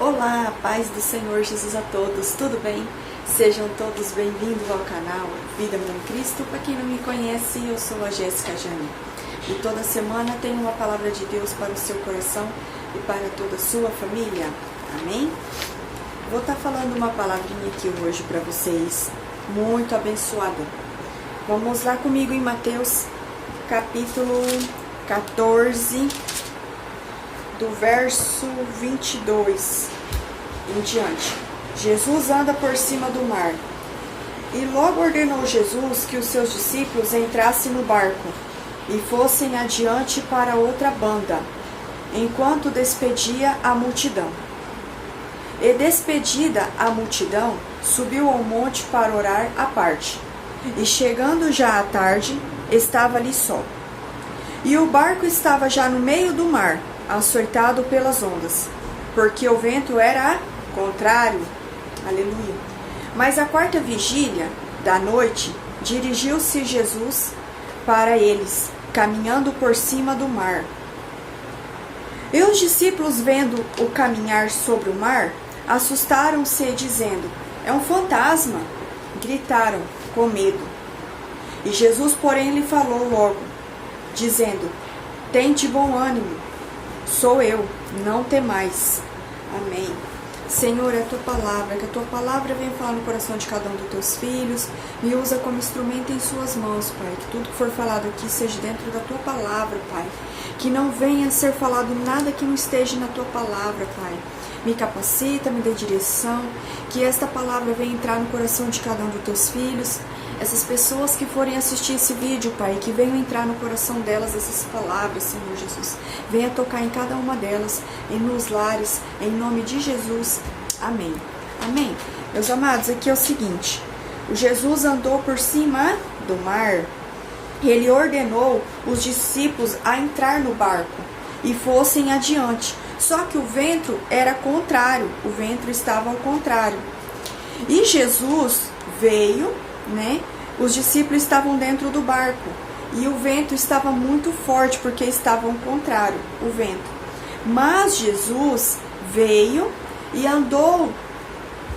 Olá, paz do Senhor Jesus a todos, tudo bem? Sejam todos bem-vindos ao canal Vida em Cristo. Para quem não me conhece, eu sou a Jéssica Jane. E toda semana tenho uma palavra de Deus para o seu coração e para toda a sua família. Amém? Vou estar falando uma palavrinha aqui hoje para vocês, muito abençoada. Vamos lá comigo em Mateus, capítulo 14, do verso 22 em diante. Jesus anda por cima do mar. E logo ordenou Jesus que os seus discípulos entrassem no barco e fossem adiante para outra banda, enquanto despedia a multidão. E despedida a multidão, subiu ao monte para orar à parte. E chegando já à tarde, estava ali só. E o barco estava já no meio do mar, açoitado pelas ondas, porque o vento era contrário. Aleluia. Mas à quarta vigília da noite, dirigiu-se Jesus para eles, caminhando por cima do mar. E os discípulos, vendo o caminhar sobre o mar, assustaram-se, dizendo: é um fantasma. Gritaram com medo. E Jesus, porém, lhe falou logo, dizendo: tende bom ânimo, sou eu, não temais. Amém. Senhor, é a tua palavra, que a tua palavra venha falar no coração de cada um dos teus filhos, me usa como instrumento em suas mãos, Pai, que tudo que for falado aqui seja dentro da tua palavra, Pai, que não venha a ser falado nada que não esteja na tua palavra, Pai. Me capacita, me dê direção, que esta palavra venha entrar no coração de cada um dos teus filhos, essas pessoas que forem assistir esse vídeo, Pai, que venham entrar no coração delas essas palavras, Senhor Jesus. Venha tocar em cada uma delas, nos lares, em nome de Jesus. Amém. Amém. Meus amados, aqui é o seguinte: o Jesus andou por cima do mar. Ele ordenou os discípulos a entrar no barco e fossem adiante. Só que o vento era contrário, o vento estava ao contrário. E Jesus veio, os discípulos estavam dentro do barco e o vento estava muito forte porque estava ao contrário, o vento. Mas Jesus veio e andou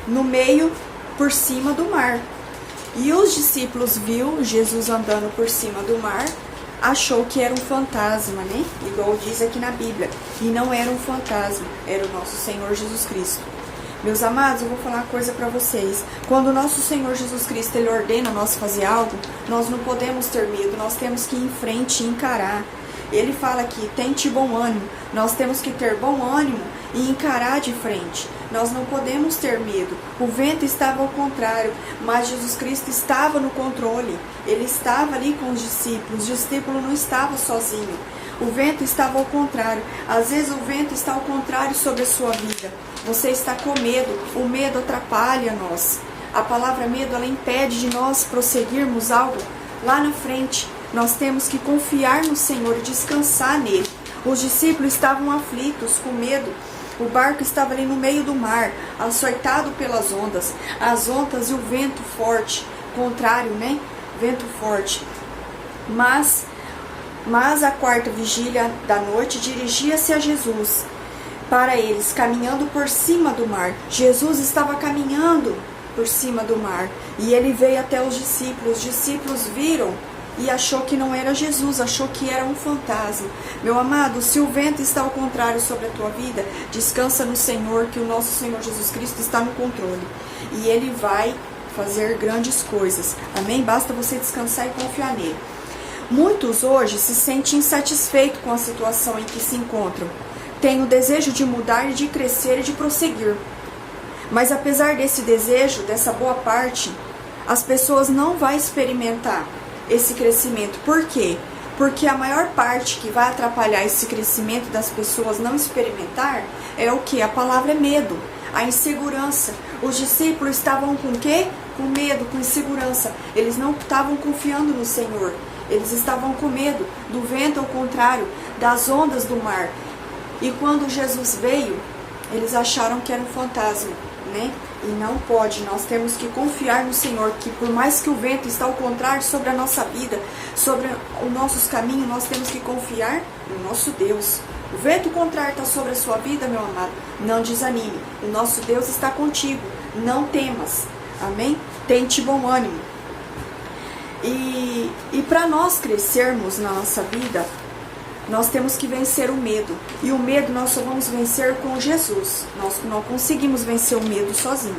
no meio, por cima do mar. E os discípulos viu Jesus andando por cima do mar, achou que era um fantasma, Igual diz aqui na Bíblia. E não era um fantasma, era o nosso Senhor Jesus Cristo. Meus amados, eu vou falar uma coisa para vocês. Quando o nosso Senhor Jesus Cristo, Ele ordena nós fazer algo, nós não podemos ter medo, nós temos que ir em frente e encarar. Ele fala aqui, tente bom ânimo. Nós temos que ter bom ânimo e encarar de frente. Nós não podemos ter medo. O vento estava ao contrário, mas Jesus Cristo estava no controle. Ele estava ali com os discípulos. O discípulo não estava sozinho. O vento estava ao contrário. Às vezes o vento está ao contrário sobre a sua vida. Você está com medo. O medo atrapalha nós. A palavra medo, ela impede de nós prosseguirmos algo lá na frente. Nós temos que confiar no Senhor e descansar nele. Os discípulos estavam aflitos, com medo. O barco estava ali no meio do mar, açoitado pelas ondas. As ondas e o vento forte, contrário, Vento forte. Mas à quarta vigília da noite, dirigia-se a Jesus para eles, caminhando por cima do mar. Jesus estava caminhando por cima do mar e ele veio até os discípulos. Os discípulos viram e achou que não era Jesus, achou que era um fantasma. Meu amado, se o vento está ao contrário sobre a tua vida, descansa no Senhor, que o nosso Senhor Jesus Cristo está no controle. E Ele vai fazer grandes coisas. Amém? Basta você descansar e confiar nele. Muitos hoje se sentem insatisfeitos com a situação em que se encontram. Têm o desejo de mudar, de crescer e de prosseguir. Mas apesar desse desejo, dessa boa parte, as pessoas não vão experimentar esse crescimento. Por quê? Porque a maior parte que vai atrapalhar esse crescimento das pessoas não experimentar é o que? A palavra é medo, a insegurança. Os discípulos estavam com o quê? Com medo, com insegurança. Eles não estavam confiando no Senhor. Eles estavam com medo do vento, ao contrário, das ondas do mar. E quando Jesus veio, eles acharam que era um fantasma, E não pode, nós temos que confiar no Senhor, que por mais que o vento está ao contrário sobre a nossa vida, sobre os nossos caminhos, nós temos que confiar no nosso Deus, O vento contrário está sobre a sua vida, meu amado. Não desanime. O nosso Deus está contigo. Não temas. Amém? Tente bom ânimo. E para nós crescermos na nossa vida, nós temos que vencer o medo. E o medo nós só vamos vencer com Jesus. Nós não conseguimos vencer o medo sozinho.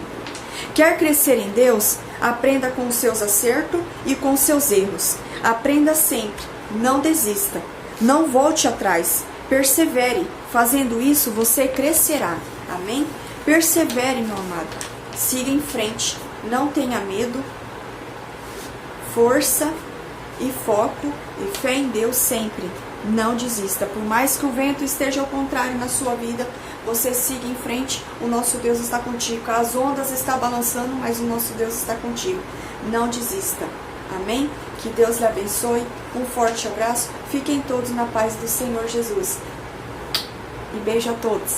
Quer crescer em Deus? Aprenda com os seus acertos e com os seus erros. Aprenda sempre. Não desista. Não volte atrás. Persevere. Fazendo isso, você crescerá. Amém? Persevere, meu amado. Siga em frente. Não tenha medo. Força e foco e fé em Deus sempre. Não desista. Por mais que o vento esteja ao contrário na sua vida, você siga em frente. O nosso Deus está contigo. As ondas estão balançando, mas o nosso Deus está contigo. Não desista. Amém? Que Deus lhe abençoe. Um forte abraço. Fiquem todos na paz do Senhor Jesus. E beijo a todos.